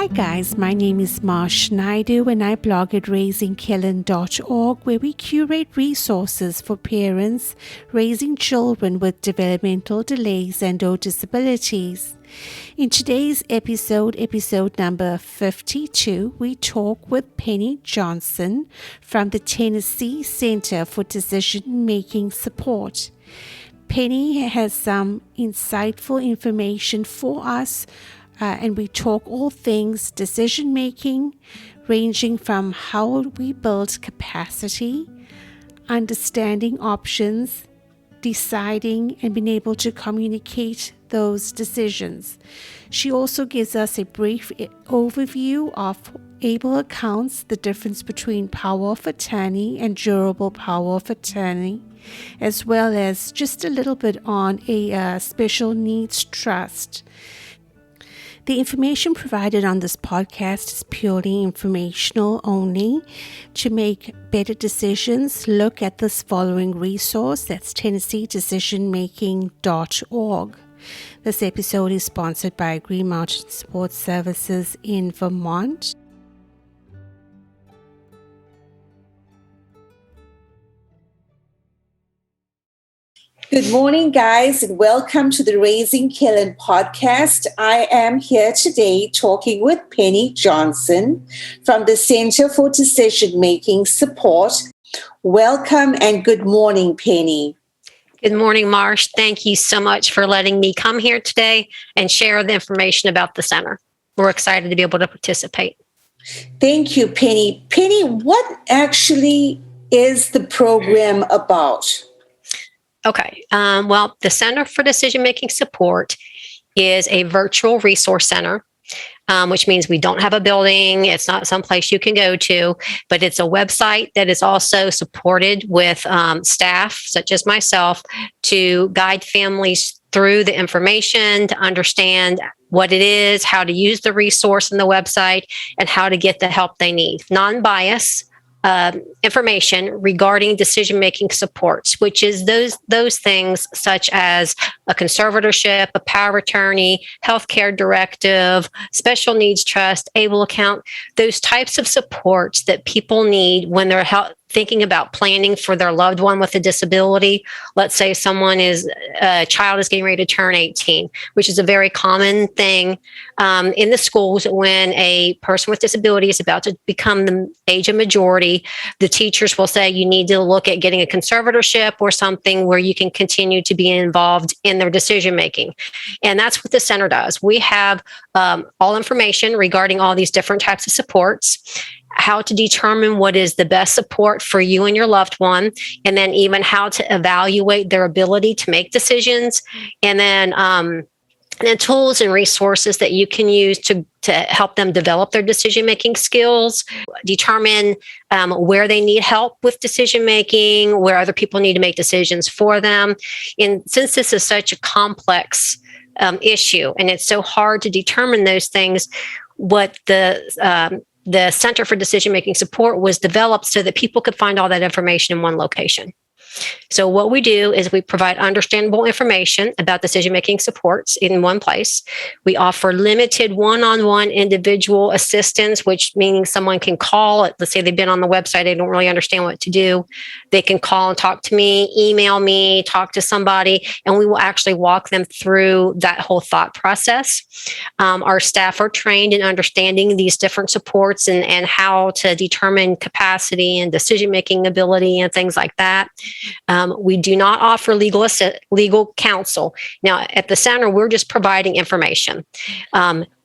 Hi guys, my name is Marsh Naidu and I blog at raisingkillen.org where we curate resources for parents raising children with developmental delays and/or disabilities. In today's episode number 52, we talk with Penny Johnson from the Tennessee Center for Decision Making Support. Penny has some insightful information for us. And we talk all things decision making, ranging from how we build capacity, understanding options, deciding, and being able to communicate those decisions. She also gives us a brief overview of able accounts, the difference between power of attorney and durable power of attorney, as well as just a little bit on a special needs trust. The information provided on this podcast is purely informational only. To make better decisions, look at this following resource. That's TennesseeDecisionMaking.org. This episode is sponsored by Green Mountain Sports Services in Vermont. Good morning, guys, and welcome to the Raising Killen podcast. I am here today talking with Penny Johnson from the Center for Decision Making Support. Welcome and good morning, Penny. Good morning, Marsh. Thank you so much for letting me come here today and share the information about the center. We're excited to be able to participate. Thank you, Penny. Penny, what actually is the program about? Okay. Well, the Center for Decision Making Support is a virtual resource center, which means we don't have a building. It's not someplace you can go to, but it's a website that is also supported with staff, such as myself, to guide families through the information, to understand what it is, how to use the resource in the website, and how to get the help they need. Non-bias information regarding decision-making supports, which is those things such as a conservatorship, a power of attorney, healthcare directive, special needs trust, able account, those types of supports that people need when they're thinking about planning for their loved one with a disability. Let's say a child is getting ready to turn 18, which is a very common thing in the schools when a person with disability is about to become the age of majority. The teachers will say you need to look at getting a conservatorship or something where you can continue to be involved in their decision making. And that's what the center does. We have all information regarding all these different types of supports, how to determine what is the best support for you and your loved one, and then even how to evaluate their ability to make decisions, and then tools and resources that you can use to help them develop their decision-making skills, determine where they need help with decision-making, where other people need to make decisions for them. And since this is such a complex issue and it's so hard to determine those things, what the Center for Decision Making Support was developed so that people could find all that information in one location. So what we do is we provide understandable information about decision-making supports in one place. We offer limited one-on-one individual assistance, which means someone can call. Let's say they've been on the website, they don't really understand what to do. They can call and talk to me, email me, talk to somebody, and we will actually walk them through that whole thought process. Our staff are trained in understanding these different supports and how to determine capacity and decision-making ability and things like that. We do not offer legal counsel. Now, at the center, we're just providing information.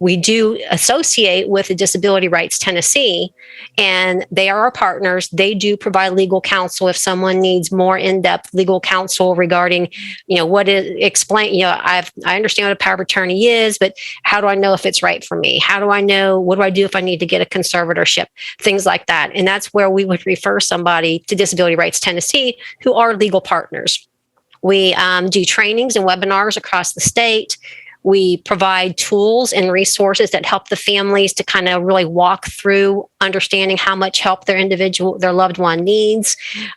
We do associate with the Disability Rights Tennessee, and they are our partners. They do provide legal counsel if someone needs more in-depth legal counsel regarding, I understand what a power of attorney is, but how do I know if it's right for me? How do I know, what do I do if I need to get a conservatorship? Things like that. And that's where we would refer somebody to Disability Rights Tennessee, who are legal partners. We do trainings and webinars across the state. We provide tools and resources that help the families to kind of really walk through understanding how much help their loved one needs.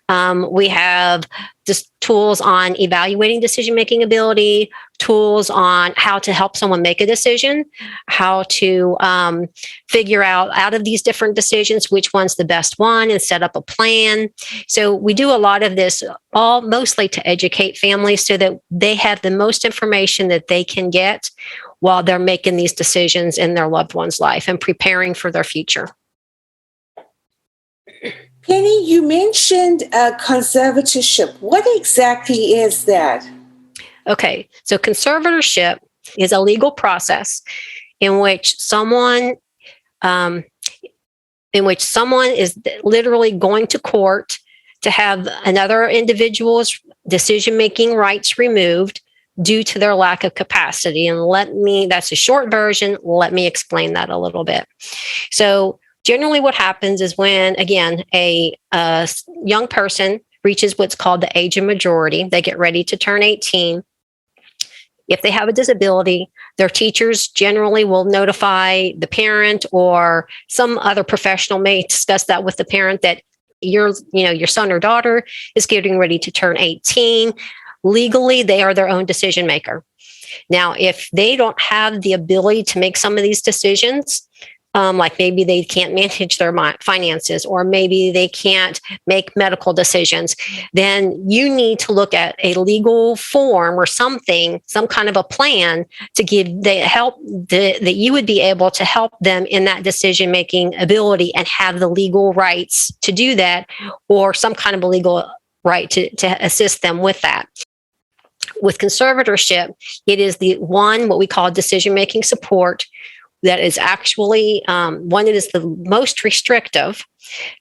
We have just tools on evaluating decision-making ability, tools on how to help someone make a decision, how to figure out of these different decisions, which one's the best one, and set up a plan. So we do a lot of this all mostly to educate families so that they have the most information that they can get while they're making these decisions in their loved one's life and preparing for their future. Penny, you mentioned conservatorship. What exactly is that? Okay, so conservatorship is a legal process in which someone is literally going to court to have another individual's decision-making rights removed due to their lack of capacity. And that's a short version. Let me explain that a little bit. So generally what happens is when, again, a young person reaches what's called the age of majority, they get ready to turn 18. If they have a disability, their teachers generally will notify the parent, or some other professional may discuss that with the parent, that your son or daughter is getting ready to turn 18. Legally, they are their own decision maker. Now, if they don't have the ability to make some of these decisions, like maybe they can't manage their finances, or maybe they can't make medical decisions, then you need to look at a legal form or something, some kind of a plan to give the help that you would be able to help them in that decision-making ability and have the legal rights to do that, or some kind of a legal right to assist them with that. With conservatorship, it is what we call decision-making support, that is actually one that is the most restrictive,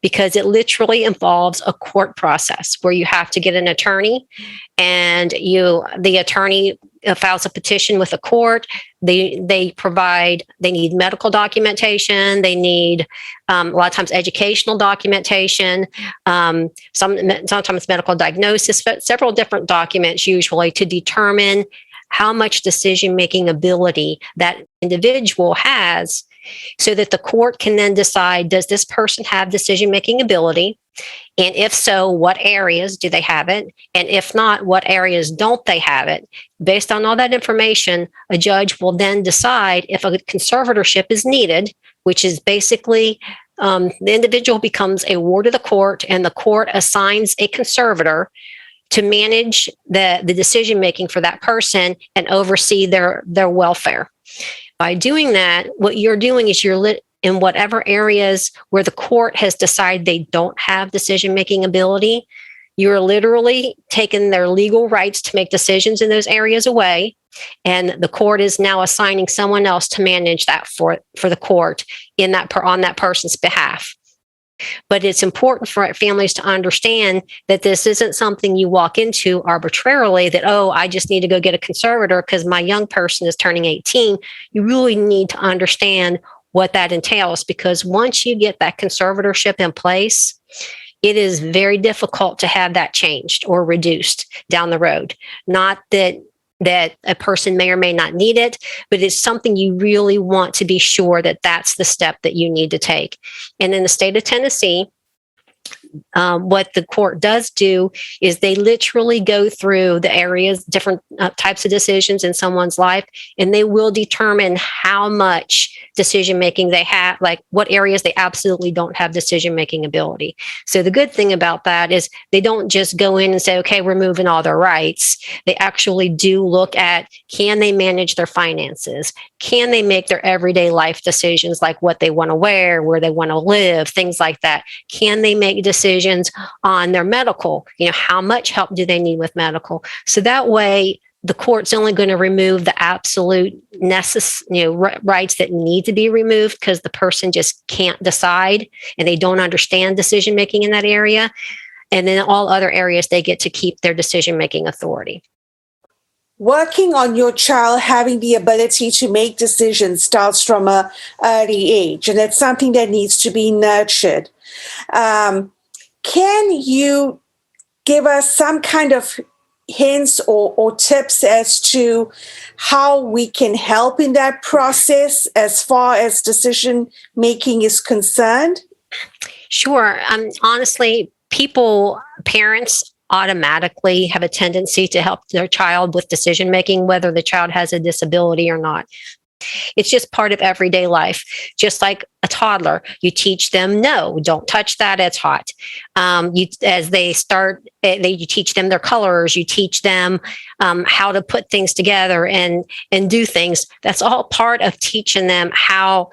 because it literally involves a court process where you have to get an attorney, and the attorney files a petition with the court. They need medical documentation. They need a lot of times educational documentation, sometimes medical diagnosis, but several different documents usually to determine how much decision-making ability that individual has, so that the court can then decide, does this person have decision-making ability? And if so, what areas do they have it? And if not, what areas don't they have it? Based on all that information, a judge will then decide if a conservatorship is needed, which is basically the individual becomes a ward of the court, and the court assigns a conservator to manage the decision-making for that person and oversee their welfare. By doing that, what you're doing is you're in whatever areas where the court has decided they don't have decision-making ability, you're literally taking their legal rights to make decisions in those areas away, and the court is now assigning someone else to manage that for the court on that person's behalf. But it's important for families to understand that this isn't something you walk into arbitrarily, that, I just need to go get a conservator because my young person is turning 18. You really need to understand what that entails, because once you get that conservatorship in place, it is very difficult to have that changed or reduced down the road. Not that a person may or may not need it, but it's something you really want to be sure that that's the step that you need to take. And in the state of Tennessee, what the court does do is they literally go through the areas, different types of decisions in someone's life, and they will determine how much decision-making they have, like what areas they absolutely don't have decision-making ability. So the good thing about that is they don't just go in and say, okay, we're moving all their rights. They actually do look at, can they manage their finances? Can they make their everyday life decisions, like what they want to wear, where they want to live, things like that? Can they make decisions on their medical? How much help do they need with medical? So that way, the court's only going to remove the absolute rights that need to be removed because the person just can't decide and they don't understand decision making in that area. And then all other areas, they get to keep their decision making authority. Working on your child having the ability to make decisions starts from an early age, and it's something that needs to be nurtured. Can you give us some kind of hints or tips as to how we can help in that process as far as decision making is concerned? Sure. Honestly, parents automatically have a tendency to help their child with decision making, whether the child has a disability or not. It's just part of everyday life. Just like a toddler, you teach them, no, don't touch that, it's hot. As they start, you teach them their colors, you teach them how to put things together and do things. That's all part of teaching them how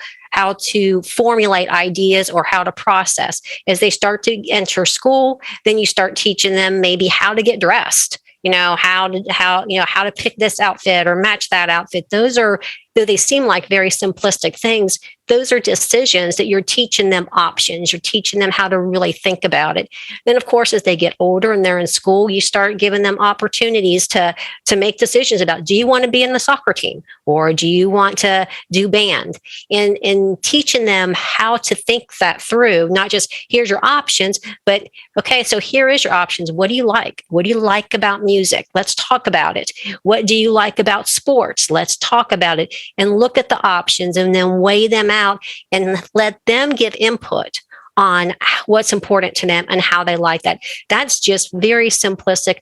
to formulate ideas or how to process. As they start to enter school, then you start teaching them maybe how to get dressed. How to pick this outfit or match that outfit. Those are, though they seem like very simplistic things, those are decisions that you're teaching them options. You're teaching them how to really think about it. Then, of course, as they get older and they're in school, you start giving them opportunities to make decisions about, do you want to be in the soccer team or do you want to do band? And teaching them how to think that through, not just here's your options, but okay, so here is your options. What do you like? What do you like about music? Let's talk about it. What do you like about sports? Let's talk about it and look at the options and then weigh them out and let them give input on what's important to them and how they like that. That's just very simplistic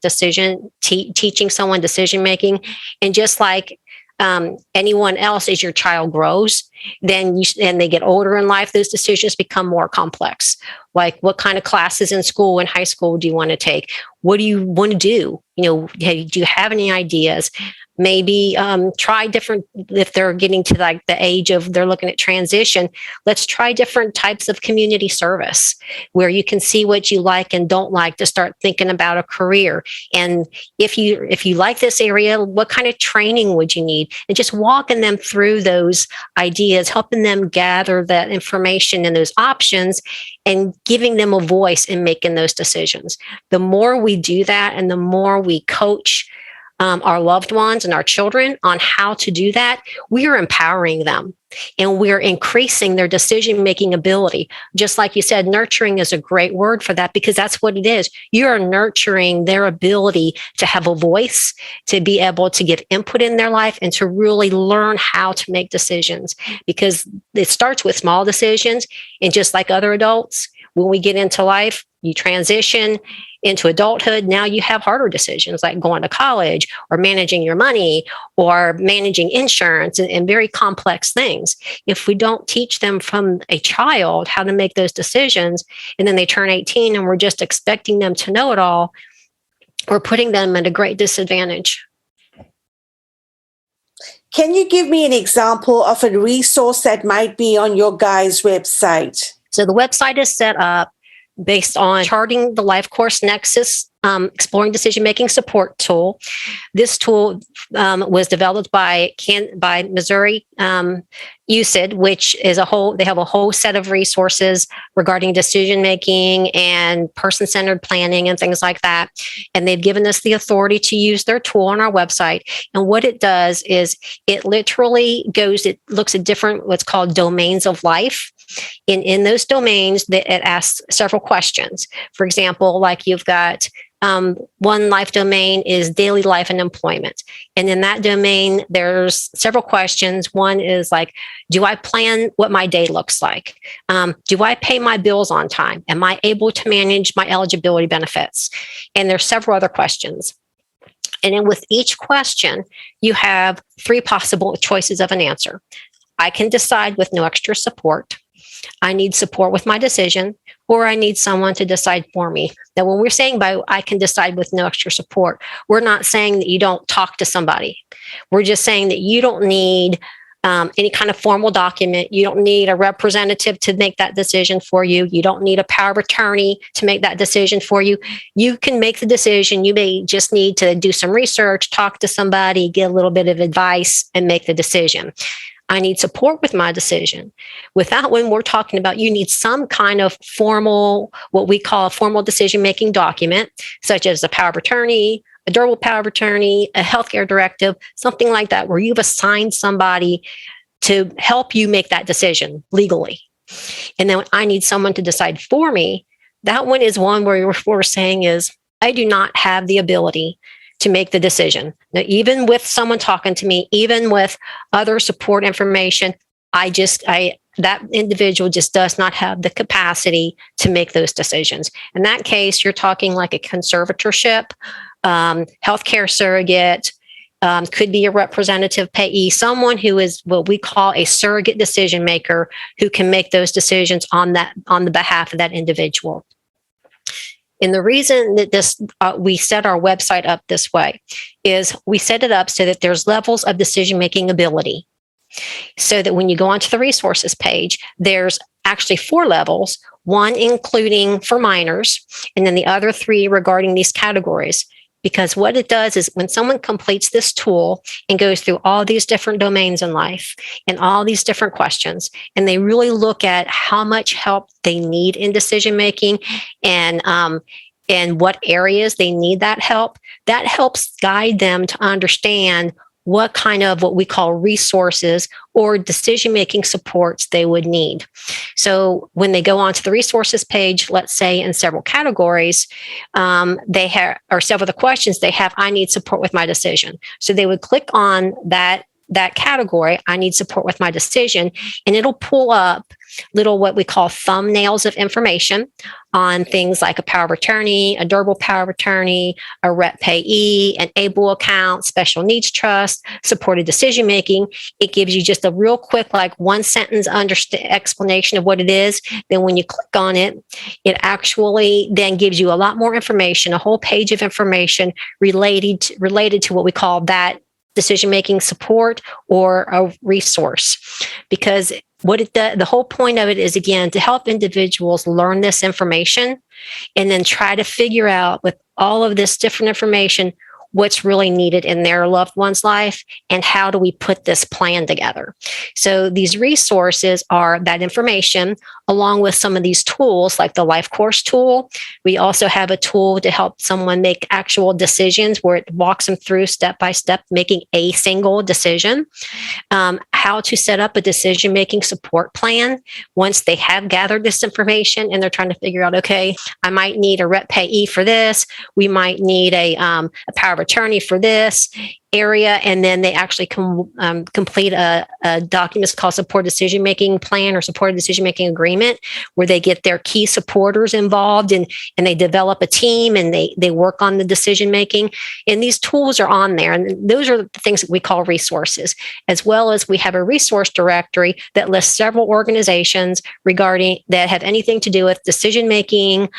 teaching someone decision making. And just like anyone else, as your child grows, then and they get older in life, those decisions become more complex. Like, what kind of classes in school and high school do you want to take? What do you want to do? Do you have any ideas? Maybe try different, if they're getting to like the age of they're looking at transition, let's try different types of community service where you can see what you like and don't like to start thinking about a career. And if you like this area, what kind of training would you need? And just walking them through those ideas, helping them gather that information and those options and giving them a voice in making those decisions. The more we do that and the more we coach our loved ones and our children on how to do that, we are empowering them and we're increasing their decision-making ability. Just like you said, nurturing is a great word for that because that's what it is. You're nurturing their ability to have a voice, to be able to give input in their life and to really learn how to make decisions, because it starts with small decisions. And just like other adults, when we get into life, you transition into adulthood. Now you have harder decisions like going to college or managing your money or managing insurance and very complex things. If we don't teach them from a child how to make those decisions, and then they turn 18 and we're just expecting them to know it all, we're putting them at a great disadvantage. Can you give me an example of a resource that might be on your guys' website? So the website is set up based on charting the LifeCourse Nexus Exploring Decision-Making Support Tool. This tool was developed by Missouri UCID, which is they have a whole set of resources regarding decision-making and person-centered planning and things like that. And they've given us the authority to use their tool on our website. And what it does is it literally it looks at different, what's called domains of life. In those domains, it asks several questions. For example, like you've got one life domain is daily life and employment. And in that domain, there's several questions. One is like, do I plan what my day looks like? Do I pay my bills on time? Am I able to manage my eligibility benefits? And there's several other questions. And then with each question, you have 3 possible choices of an answer. I can decide with no extra support. I need support with my decision, or I need someone to decide for me. Now, when we're saying by I can decide with no extra support, we're not saying that you don't talk to somebody. We're just saying that you don't need any kind of formal document. You don't need a representative to make that decision for you. You don't need a power of attorney to make that decision for you. You can make the decision. You may just need to do some research, talk to somebody, get a little bit of advice, and make the decision. I need support with my decision. With that one, we're talking about you need some kind of formal, what we call a formal decision-making document, such as a power of attorney, a durable power of attorney, a healthcare directive, something like that, where you've assigned somebody to help you make that decision legally. And then I need someone to decide for me. That one is one where we're saying is, I do not have the ability to make the decision. Now, even with someone talking to me, even with other support information, that individual just does not have the capacity to make those decisions. In that case, you're talking like a conservatorship, healthcare surrogate, could be a representative payee, someone who is what we call a surrogate decision maker who can make those decisions on the behalf of that individual. And the reason that we set our website up this way is we set it up so that there's levels of decision-making ability. So that when you go onto the resources page, there's actually 4 levels, one including for minors, and then the other 3 regarding these categories. Because what it does is when someone completes this tool and goes through all these different domains in life and all these different questions, and they really look at how much help they need in decision making and what areas they need that helps guide them to understand what kind of what we call resources or decision-making supports they would need. So when they go onto the resources page, let's say in several categories, they have, or several of the questions they have, I need support with my decision. So they would click on that category, I need support with my decision, and it'll pull up little what we call thumbnails of information on things like a power of attorney, a durable power of attorney, a rep payee, an ABLE account, special needs trust, supported decision making. It gives you just a real quick, like 1 sentence explanation of what it is. Then when you click on it, it actually then gives you a lot more information, a whole page of information related to what we call that decision-making support or a resource. Because what it does, the whole point of it is, again, to help individuals learn this information and then try to figure out with all of this different information what's really needed in their loved one's life and how do we put this plan together. So these resources are that information along with some of these tools like the LifeCourse Tool. We also have a tool to help someone make actual decisions where it walks them through step by step making a single decision, how to set up a decision-making support plan once they have gathered this information and they're trying to figure out, okay, I might need a rep payee for this. We might need a power of attorney for this area, and then they actually complete a document called support decision making plan or supported decision making agreement, where they get their key supporters involved and they develop a team and they work on the decision making. And these tools are on there, and those are the things that we call resources, as well as we have a resource directory that lists several organizations regarding that have anything to do with decision making,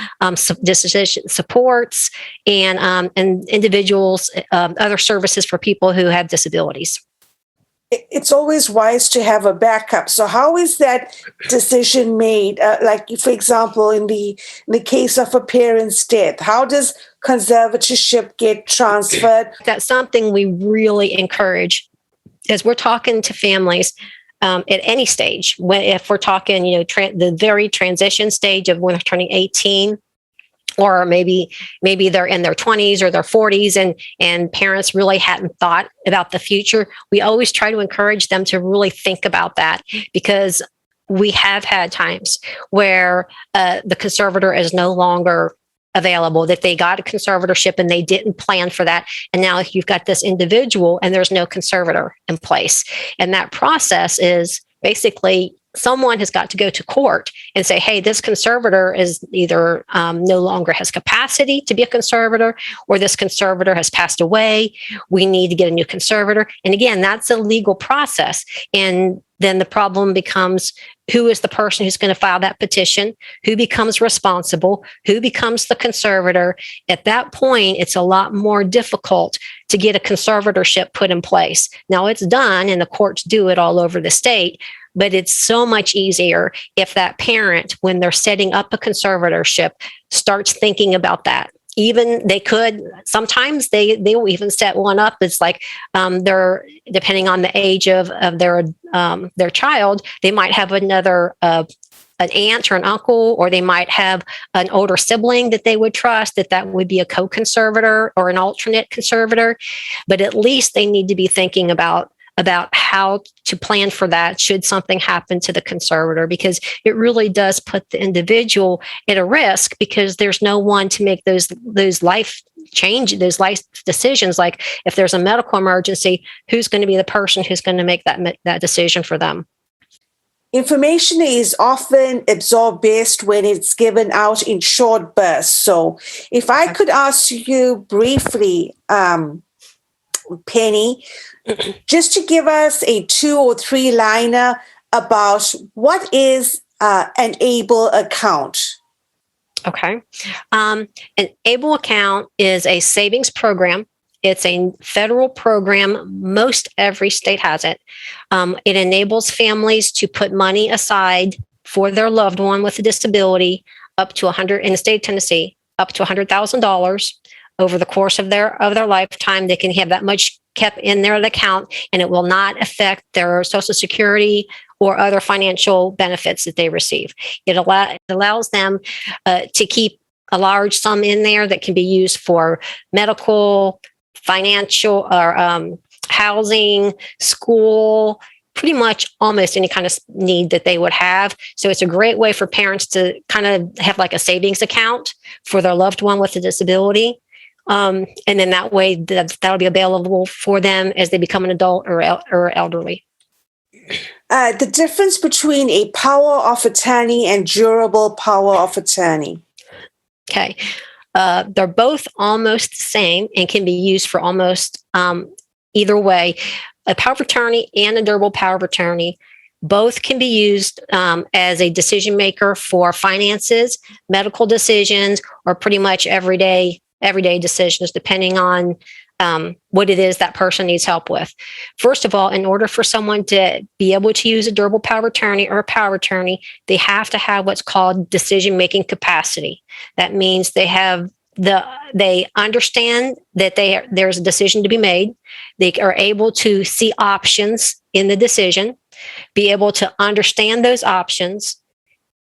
decision supports, and individuals, other services for people who have disabilities. It's always wise to have a backup. So how is that decision made? Like, for example, in the case of a parent's death, how does conservatorship get transferred? That's something we really encourage as we're talking to families at any stage. If we're talking, the very transition stage of when they're turning 18, or maybe they're in their 20s or their 40s and parents really hadn't thought about the future. We always try to encourage them to really think about that, because we have had times where the conservator is no longer available, that they got a conservatorship and they didn't plan for that. And now you've got this individual and there's no conservator in place. And that process is basically someone has got to go to court and say, hey, this conservator is either no longer has capacity to be a conservator, or this conservator has passed away. We need to get a new conservator. And again, that's a legal process. And then the problem becomes, who is the person who's going to file that petition? Who becomes responsible? Who becomes the conservator? At that point, it's a lot more difficult to get a conservatorship put in place. Now it's done and the courts do it all over the state, but it's so much easier if that parent, when they're setting up a conservatorship, starts thinking about that. Even they could, sometimes they will even set one up. It's like they're, depending on the age of their child, they might have another an aunt or an uncle, or they might have an older sibling that they would trust, that would be a co-conservator or an alternate conservator. But at least they need to be thinking about how to plan for that should something happen to the conservator, because it really does put the individual at a risk, because there's no one to make those life decisions. Like if there's a medical emergency, who's going to be the person who's going to make that decision for them? information is often absorbed best when it's given out in short bursts. So if I could ask you briefly, Penny, just to give us a 2 or 3 liner about what is an ABLE account. Okay. An ABLE account is a savings program. It's a federal program. Most every state has it. It enables families to put money aside for their loved one with a disability up to in the state of Tennessee, up to $100,000 over the course of their lifetime. They can have that much kept in their account, and it will not affect their Social Security or other financial benefits that they receive. It allows them to keep a large sum in there that can be used for medical, financial, or housing, school, pretty much almost any kind of need that they would have. So it's a great way for parents to kind of have like a savings account for their loved one with a disability. And then that way that'll be available for them as they become an adult or elderly. The difference between a power of attorney and durable power of attorney. Okay. They're both almost the same and can be used for almost either way. A power of attorney and a durable power of attorney both can be used as a decision maker for finances, medical decisions, or pretty much everyday decisions, depending on what it is that person needs help with. First of all, in order for someone to be able to use a durable power of attorney or a power of attorney, they have to have what's called decision-making capacity. That means they understand that there's a decision to be made. They are able to see options in the decision, be able to understand those options,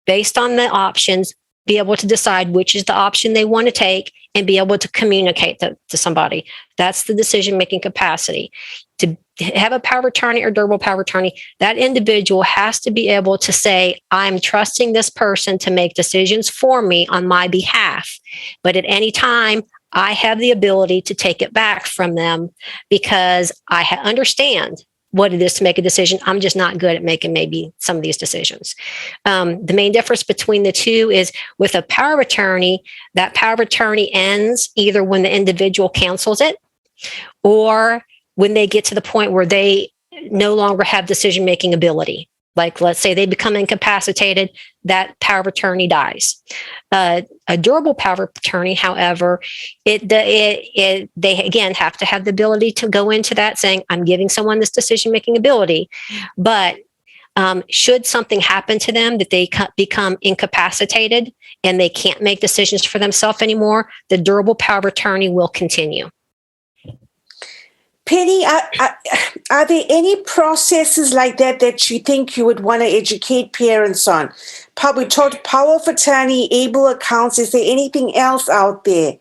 based on the options, be able to decide which is the option they want to take, and be able to communicate that to somebody. That's the decision-making capacity. To have a power of attorney or durable power of attorney, that individual has to be able to say, I'm trusting this person to make decisions for me on my behalf. But at any time, I have the ability to take it back from them because I understand what it is to make a decision. I'm just not good at making maybe some of these decisions. The main difference between the two is with a power of attorney, that power of attorney ends either when the individual cancels it or when they get to the point where they no longer have decision-making ability. Like, let's say they become incapacitated, that power of attorney dies. A durable power of attorney, however, they again have to have the ability to go into that saying, I'm giving someone this decision-making ability. But should something happen to them that they become incapacitated and they can't make decisions for themselves anymore, the durable power of attorney will continue. Penny, are there any processes like that you think you would want to educate parents on? We taught power of attorney, ABLE accounts. Is there anything else out there?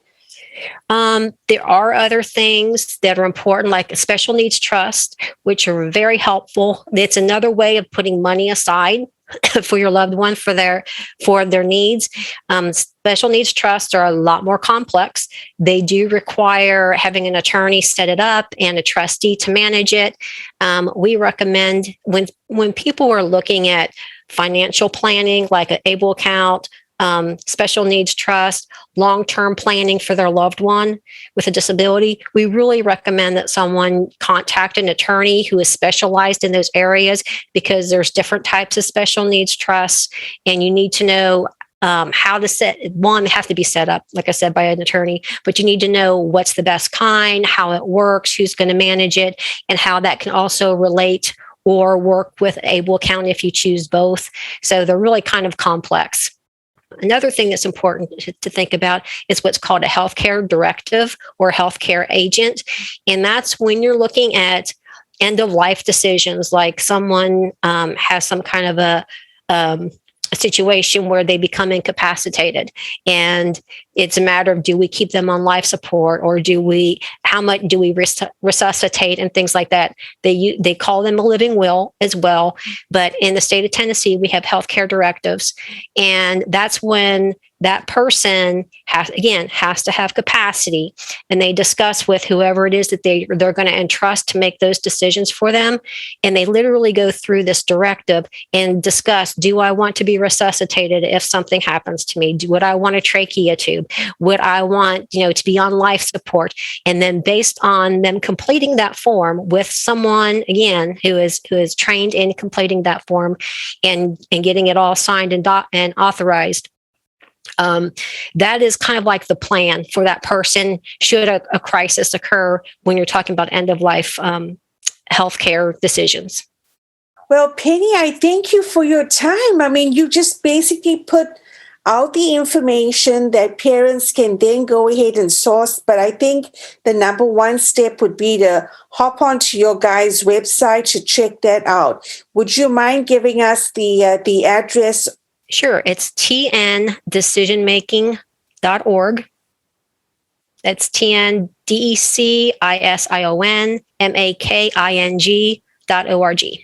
There are other things that are important, like a special needs trust, which are very helpful. It's another way of putting money aside for your loved one for their needs. Special needs trusts are a lot more complex. They do require having an attorney set it up and a trustee to manage it. We recommend when people are looking at financial planning, like an ABLE account, special needs trust, long-term planning for their loved one with a disability, we really recommend that someone contact an attorney who is specialized in those areas, because there's different types of special needs trusts, and you need to know how to set one. Have to be set up, like I said, by an attorney, but you need to know what's the best kind, how it works, who's going to manage it, and how that can also relate or work with ABLE account if you choose both. So they're really kind of complex. Another thing that's important to think about is what's called a healthcare directive or healthcare agent. And that's when you're looking at end of life decisions, like someone has some kind of a situation where they become incapacitated, and it's a matter of, do we keep them on life support, or how much do we resuscitate and things like that. They call them a living will as well, but in the state of Tennessee we have healthcare directives, and that's when that person has to have capacity, and they discuss with whoever it is that they're going to entrust to make those decisions for them. And they literally go through this directive and discuss, do I want to be resuscitated if something happens to me? Would I want a trachea tube? Would I want, to be on life support? And then based on them completing that form with someone, again, who is trained in completing that form and getting it all signed and authorized, that is kind of like the plan for that person should a crisis occur when you're talking about end of life healthcare decisions. Well, Penny, I thank you for your time. I mean, you just basically put out the information that parents can then go ahead and source. But I think the number one step would be to hop onto your guys' website to check that out. Would you mind giving us the address? Sure. It's tndecisionmaking.org. That's tndecisionmaking.org.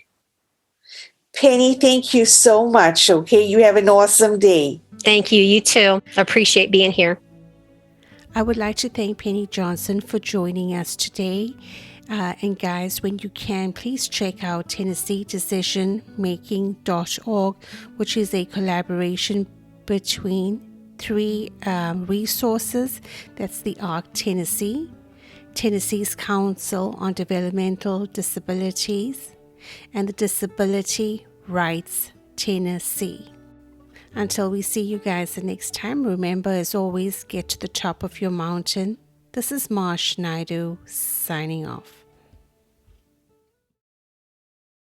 Penny, thank you so much. Okay, you have an awesome day. Thank you. You too. I appreciate being here. I would like to thank Penny Johnson for joining us today. And guys, when you can, please check out TennesseeDecisionMaking.org, which is a collaboration between three resources. That's the ARC Tennessee, Tennessee's Council on Developmental Disabilities, and the Disability Rights Tennessee. Until we see you guys the next time, remember, as always, get to the top of your mountain. This is Marsh Naidu signing off.